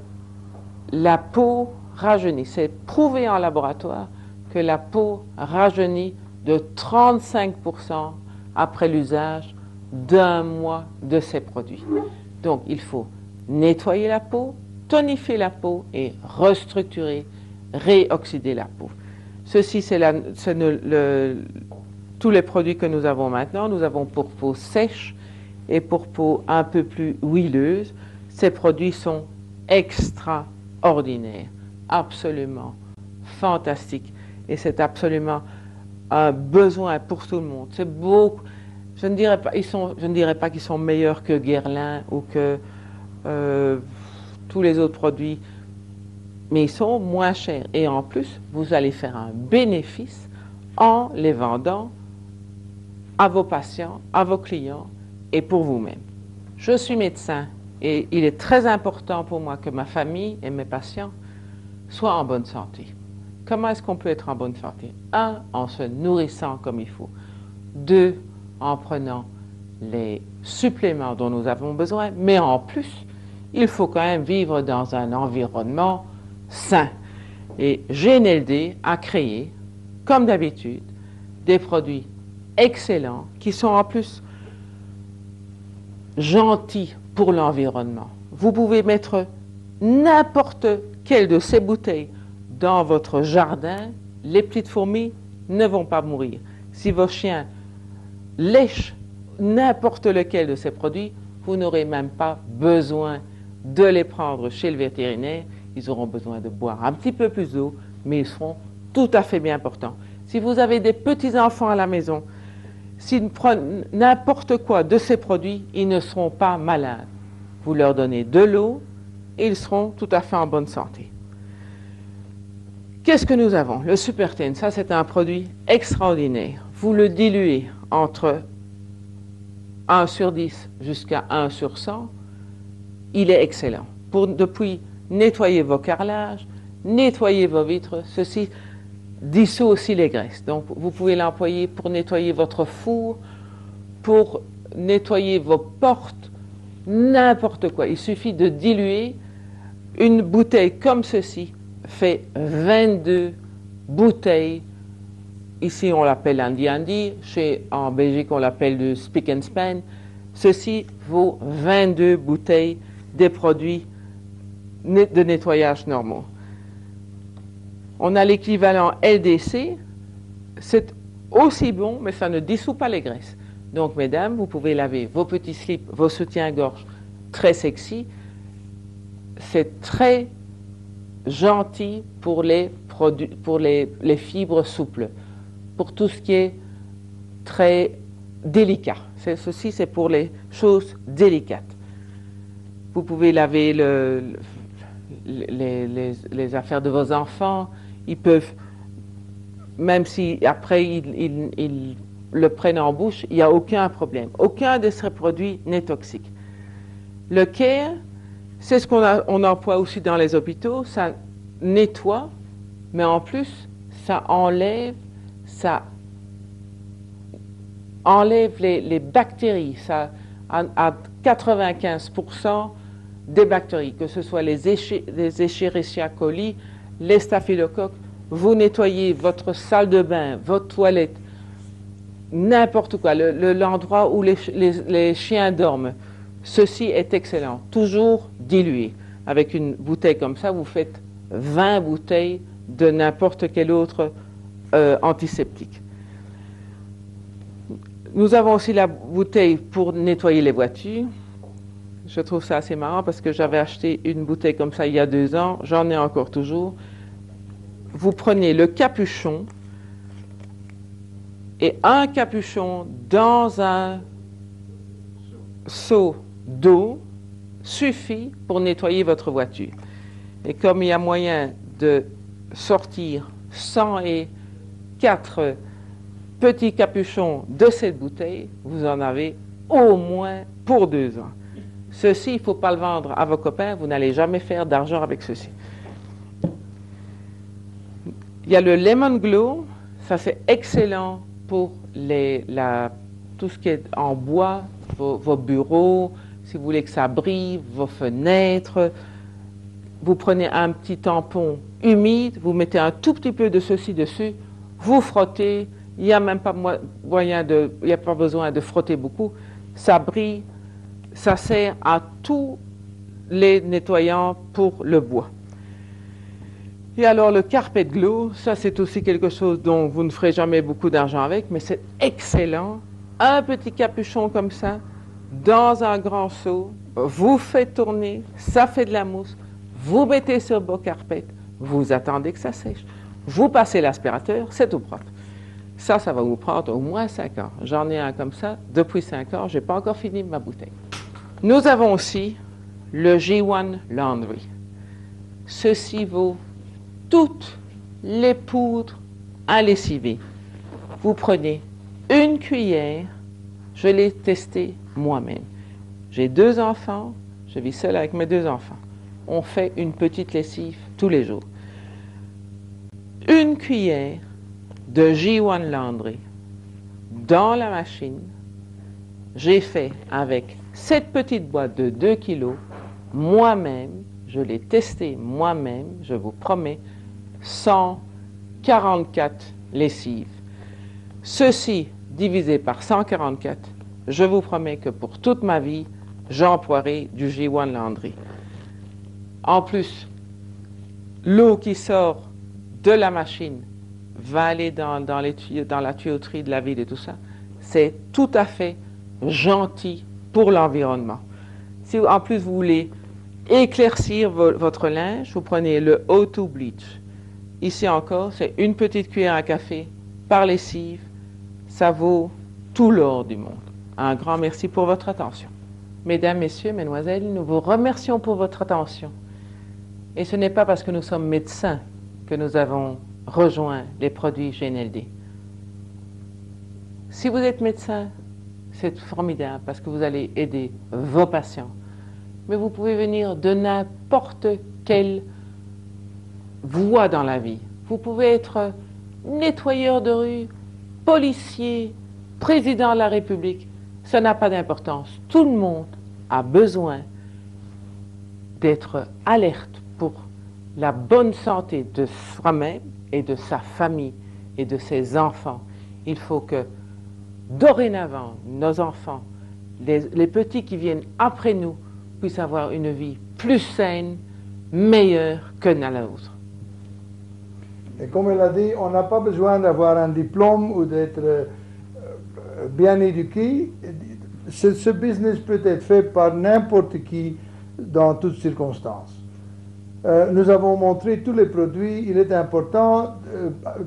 la peau rajeunit, c'est prouvé en laboratoire que la peau rajeunit de 35% après l'usage d'1 mois de ces produits. Donc il faut nettoyer la peau, tonifier la peau et restructurer, réoxyder la peau. Ceci, c'est tous les produits que nous avons maintenant. Nous avons pour peau sèche et pour peau un peu plus huileuse. Ces produits sont extraordinaires, absolument fantastiques. Et c'est absolument un besoin pour tout le monde. C'est beaucoup. Je ne dirais pas qu'ils sont meilleurs que Guerlain ou que tous les autres produits, mais ils sont moins chers. Et en plus, vous allez faire un bénéfice en les vendant à vos patients, à vos clients et pour vous-même. Je suis médecin et il est très important pour moi que ma famille et mes patients soient en bonne santé. Comment est-ce qu'on peut être en bonne santé? 1, en se nourrissant comme il faut. 2, en prenant les suppléments dont nous avons besoin, mais en plus, il faut quand même vivre dans un environnement sain. Et GNLD a créé, comme d'habitude, des produits excellents qui sont en plus gentils pour l'environnement. Vous pouvez mettre n'importe quelle de ces bouteilles dans votre jardin, les petites fourmis ne vont pas mourir. Si vos chiens lèchent n'importe lequel de ces produits, vous n'aurez même pas besoin de les prendre chez le vétérinaire. Ils auront besoin de boire un petit peu plus d'eau, mais ils seront tout à fait bien portants. Si vous avez des petits-enfants à la maison, s'ils prennent n'importe quoi de ces produits, ils ne seront pas malades. Vous leur donnez de l'eau et ils seront tout à fait en bonne santé. Qu'est-ce que nous avons? Le Superten, ça c'est un produit extraordinaire. Vous le diluez entre 1/10 jusqu'à 1/100. Il est excellent. Depuis nettoyer vos carrelages, nettoyer vos vitres, ceci dissout aussi les graisses. Donc vous pouvez l'employer pour nettoyer votre four, pour nettoyer vos portes, n'importe quoi. Il suffit de diluer. Une bouteille comme ceci fait 22 bouteilles. Ici on l'appelle Handy, en Belgique on l'appelle le Spick and Span. Ceci vaut 22 bouteilles des produits de nettoyage normaux. On a l'équivalent LDC, c'est aussi bon, mais ça ne dissout pas les graisses. Donc, mesdames, vous pouvez laver vos petits slips, vos soutiens-gorge très sexy. C'est très gentil pour les fibres souples, pour tout ce qui est très délicat. Ceci, c'est pour les choses délicates. Vous pouvez laver les affaires de vos enfants. Ils peuvent, même si après ils le prennent en bouche, il n'y a aucun problème. Aucun de ces produits n'est toxique. Le Care, c'est ce qu'on emploie aussi dans les hôpitaux. Ça nettoie, mais en plus, ça enlève les bactéries. Ça, à 95% des bactéries, que ce soit les Escherichia coli, les staphylocoques, vous nettoyez votre salle de bain, votre toilette, n'importe quoi, l'endroit où les chiens dorment. Ceci est excellent, toujours dilué. Avec une bouteille comme ça, vous faites 20 bouteilles de n'importe quel autre antiseptique. Nous avons aussi la bouteille pour nettoyer les voitures. Je trouve ça assez marrant parce que j'avais acheté une bouteille comme ça il y a 2 ans, j'en ai encore toujours. Vous prenez le capuchon et un capuchon dans un seau d'eau suffit pour nettoyer votre voiture. Et comme il y a moyen de sortir 104 petits capuchons de cette bouteille, vous en avez au moins pour 2 ans. Ceci, il ne faut pas le vendre à vos copains, vous n'allez jamais faire d'argent avec ceci. Il y a le Lemon Glow, ça c'est excellent pour tout ce qui est en bois, vos bureaux, si vous voulez que ça brille, vos fenêtres. Vous prenez un petit tampon humide, vous mettez un tout petit peu de ceci dessus, vous frottez, il n'y a même pas il n'y a pas besoin de frotter beaucoup, ça brille. Ça sert à tous les nettoyants pour le bois. Et alors le Carpet Glow, ça c'est aussi quelque chose dont vous ne ferez jamais beaucoup d'argent avec, mais c'est excellent. Un petit capuchon comme ça, dans un grand seau, vous faites tourner, ça fait de la mousse, vous mettez sur vos carpets, vous attendez que ça sèche, vous passez l'aspirateur, c'est tout propre. Ça va vous prendre au moins 5 ans. J'en ai un comme ça depuis 5 ans, je n'ai pas encore fini ma bouteille. Nous avons aussi le J1 Laundry. Ceci vaut toutes les poudres à lessiver. Vous prenez une cuillère, je l'ai testé moi-même. J'ai 2 enfants, je vis seule avec mes 2 enfants. On fait une petite lessive tous les jours. Une cuillère de J1 Laundry dans la machine, j'ai fait avec cette petite boîte de 2 kilos, moi-même, je l'ai testé moi-même, je vous promets, 144 lessives. Ceci divisé par 144, je vous promets que pour toute ma vie, j'emploierai du J1 Laundry. En plus, l'eau qui sort de la machine va aller dans la tuyauterie de la ville et tout ça. C'est tout à fait gentil pour l'environnement. Si en plus vous voulez éclaircir votre linge, vous prenez le O2 Bleach. Ici encore, c'est une petite cuillère à café par lessive. Ça vaut tout l'or du monde. Un grand merci pour votre attention. Mesdames, Messieurs, Mesdemoiselles, nous vous remercions pour votre attention. Et ce n'est pas parce que nous sommes médecins que nous avons rejoint les produits GNLD. Si vous êtes médecin, c'est formidable parce que vous allez aider vos patients. Mais vous pouvez venir de n'importe quelle voie dans la vie. Vous pouvez être nettoyeur de rue, policier, président de la République. Ça n'a pas d'importance. Tout le monde a besoin d'être alerte pour la bonne santé de soi-même et de sa famille et de ses enfants. Il faut que dorénavant, nos enfants, les petits qui viennent après nous, puissent avoir une vie plus saine, meilleure que la nôtre. Et comme elle a dit, on n'a pas besoin d'avoir un diplôme ou d'être bien éduqué. Ce business peut être fait par n'importe qui dans toutes circonstances. Nous avons montré tous les produits. Il est important,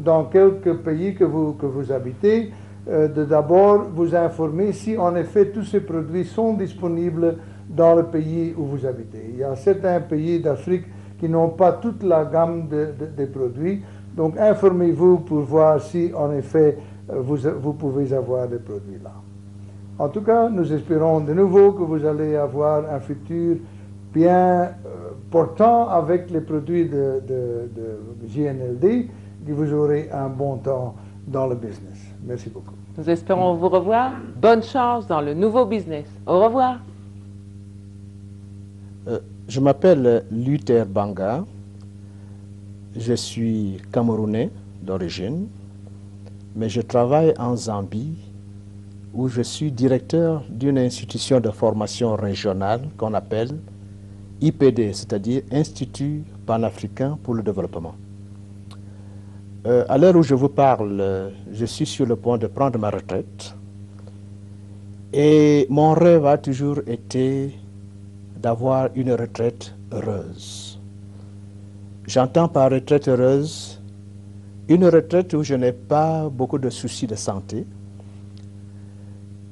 dans quelques pays que vous habitez, de d'abord vous informer si en effet tous ces produits sont disponibles dans le pays où vous habitez. Il y a certains pays d'Afrique qui n'ont pas toute la gamme des produits. Donc informez-vous pour voir si en effet vous pouvez avoir des produits là. En tout cas, nous espérons de nouveau que vous allez avoir un futur bien portant avec les produits de GNLD, que vous aurez un bon temps dans le business. Merci beaucoup. Nous espérons vous revoir. Bonne chance dans le nouveau business. Au revoir. Je m'appelle Luther Banga. Je suis camerounais d'origine, mais je travaille en Zambie où je suis directeur d'une institution de formation régionale qu'on appelle IPD, c'est-à-dire Institut panafricain pour le développement. À l'heure où je vous parle, je suis sur le point de prendre ma retraite et mon rêve a toujours été d'avoir une retraite heureuse. J'entends par retraite heureuse une retraite où je n'ai pas beaucoup de soucis de santé,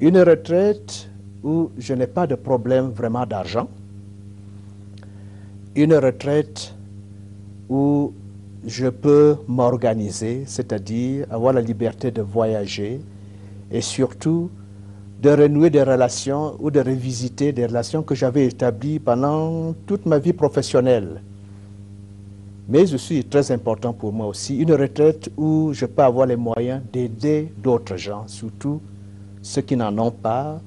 une retraite où je n'ai pas de problème vraiment d'argent, une retraite où je peux m'organiser, c'est-à-dire avoir la liberté de voyager et surtout de renouer des relations ou de revisiter des relations que j'avais établies pendant toute ma vie professionnelle. Mais aussi, très important pour moi aussi, une retraite où je peux avoir les moyens d'aider d'autres gens, surtout ceux qui n'en ont pas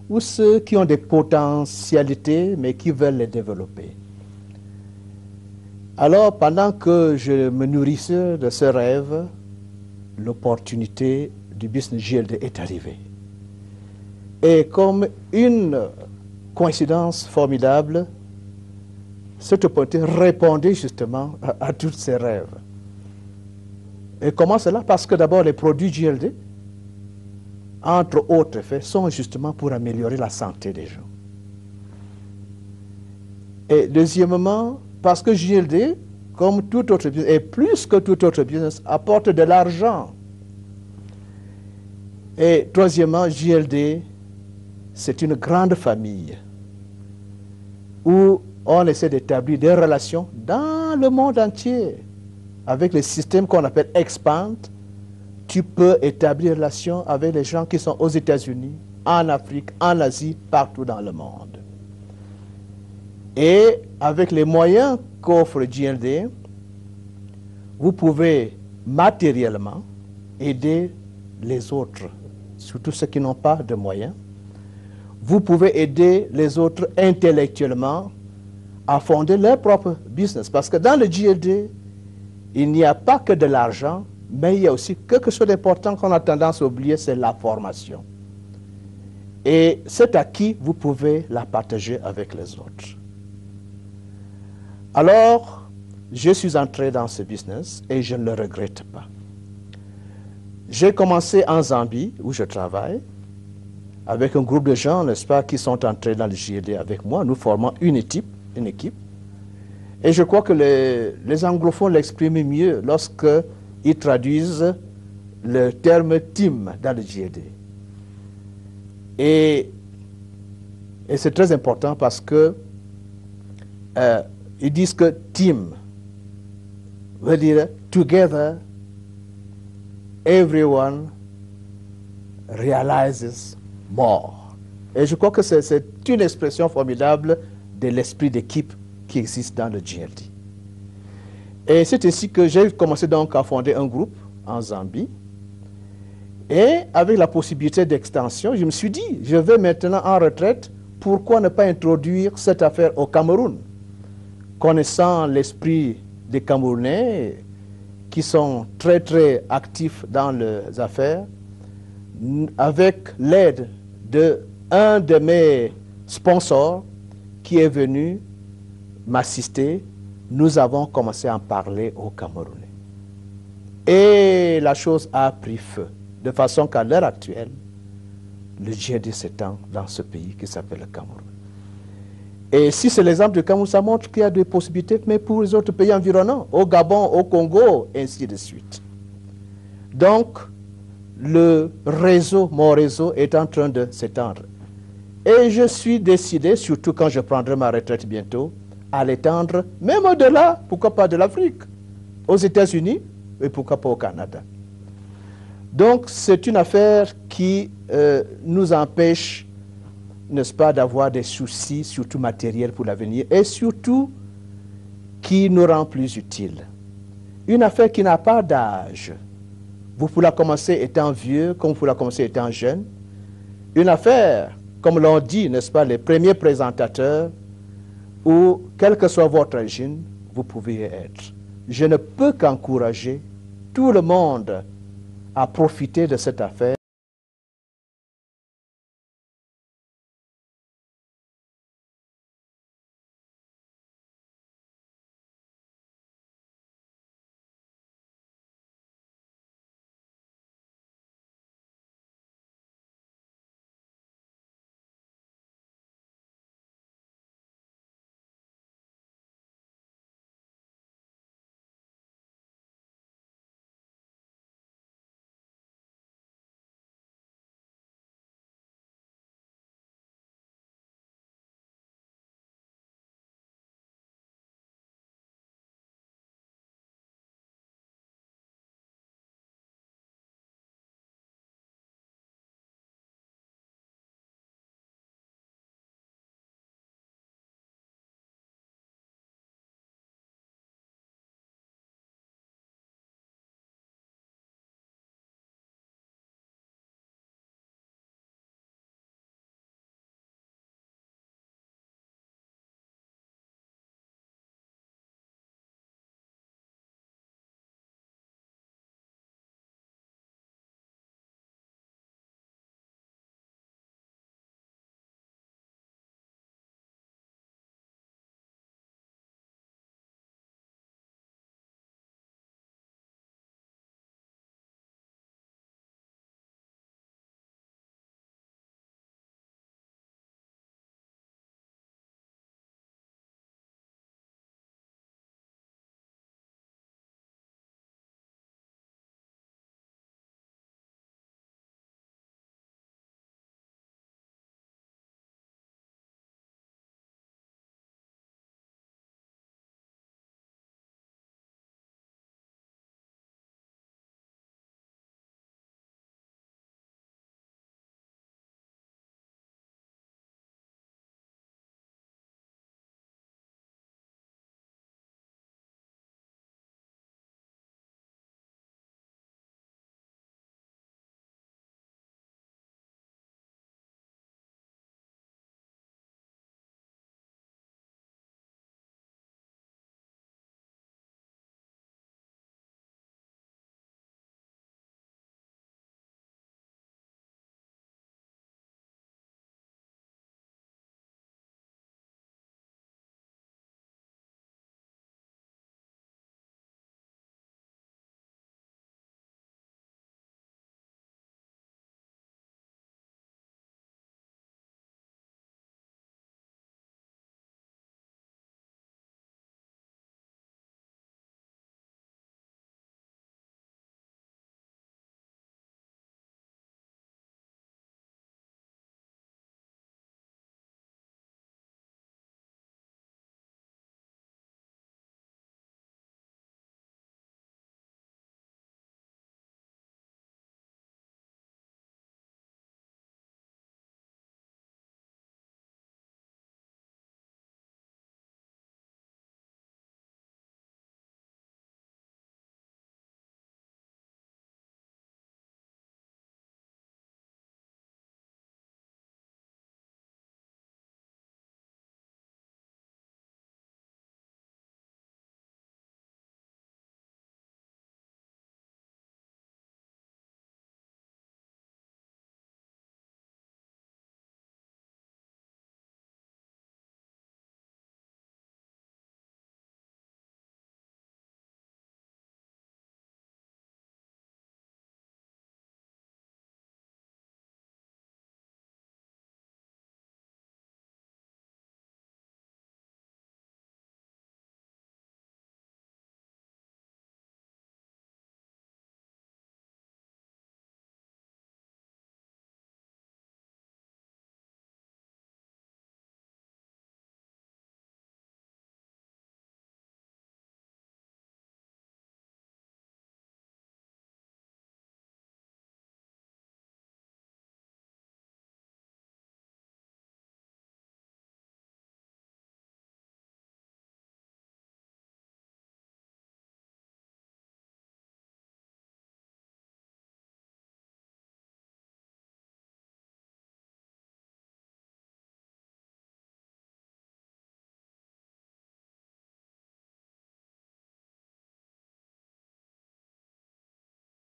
ou ceux qui ont des potentialités mais qui veulent les développer. Alors, pendant que je me nourrissais de ce rêve, l'opportunité du business GLD est arrivée. Et comme une coïncidence formidable, cette opportunité répondait justement à tous ces rêves. Et comment cela? Parce que d'abord, les produits GLD, entre autres effets, sont justement pour améliorer la santé des gens. Et deuxièmement, parce que GLD, comme tout autre business, et plus que tout autre business, apporte de l'argent. Et troisièmement, GLD, c'est une grande famille. où on essaie d'établir des relations dans le monde entier. Avec le système qu'on appelle Expand, tu peux établir des relations avec les gens qui sont aux États-Unis, en Afrique, en Asie, partout dans le monde. Et avec les moyens qu'offre GLD, vous pouvez matériellement aider les autres, surtout ceux qui n'ont pas de moyens. Vous pouvez aider les autres intellectuellement à fonder leur propre business. Parce que dans le GLD, il n'y a pas que de l'argent, mais il y a aussi quelque chose d'important qu'on a tendance à oublier, c'est la formation. Et cet acquis, vous pouvez la partager avec les autres. Alors, je suis entré dans ce business et je ne le regrette pas. J'ai commencé en Zambie, où je travaille, avec un groupe de gens, n'est-ce pas, qui sont entrés dans le GLD avec moi. Nous formons une équipe. Et je crois que les anglophones l'expriment mieux lorsqu'ils traduisent le terme team dans le GLD. Et c'est très important parce que ils disent que team veut dire together everyone realizes more. Et je crois que c'est une expression formidable de l'esprit d'équipe qui existe dans le GLD. Et c'est ainsi que j'ai commencé donc à fonder un groupe en Zambie. Et avec la possibilité d'extension, je me suis dit, je vais maintenant en retraite, pourquoi ne pas introduire cette affaire au Cameroun? Connaissant l'esprit des Camerounais, qui sont très très actifs dans les affaires, avec l'aide d'un de mes sponsors qui est venu m'assister, nous avons commencé à en parler aux Camerounais. Et la chose a pris feu, de façon qu'à l'heure actuelle, le GLD s'étend dans ce pays qui s'appelle le Cameroun. Et si c'est l'exemple du Cameroun, ça montre qu'il y a des possibilités, mais pour les autres pays environnants, au Gabon, au Congo, et ainsi de suite. Donc, le réseau, mon réseau, est en train de s'étendre. Et je suis décidé, surtout quand je prendrai ma retraite bientôt, à l'étendre, même au-delà, pourquoi pas de l'Afrique, aux États-Unis, et pourquoi pas au Canada. Donc, c'est une affaire qui nous empêche, n'est-ce pas, d'avoir des soucis, surtout matériels pour l'avenir, et surtout qui nous rend plus utiles. Une affaire qui n'a pas d'âge. Vous pouvez la commencer étant vieux, comme vous pouvez la commencer étant jeune. Une affaire, comme l'ont dit, n'est-ce pas, les premiers présentateurs, où, quel que soit votre origine, vous pouvez y être. Je ne peux qu'encourager tout le monde à profiter de cette affaire.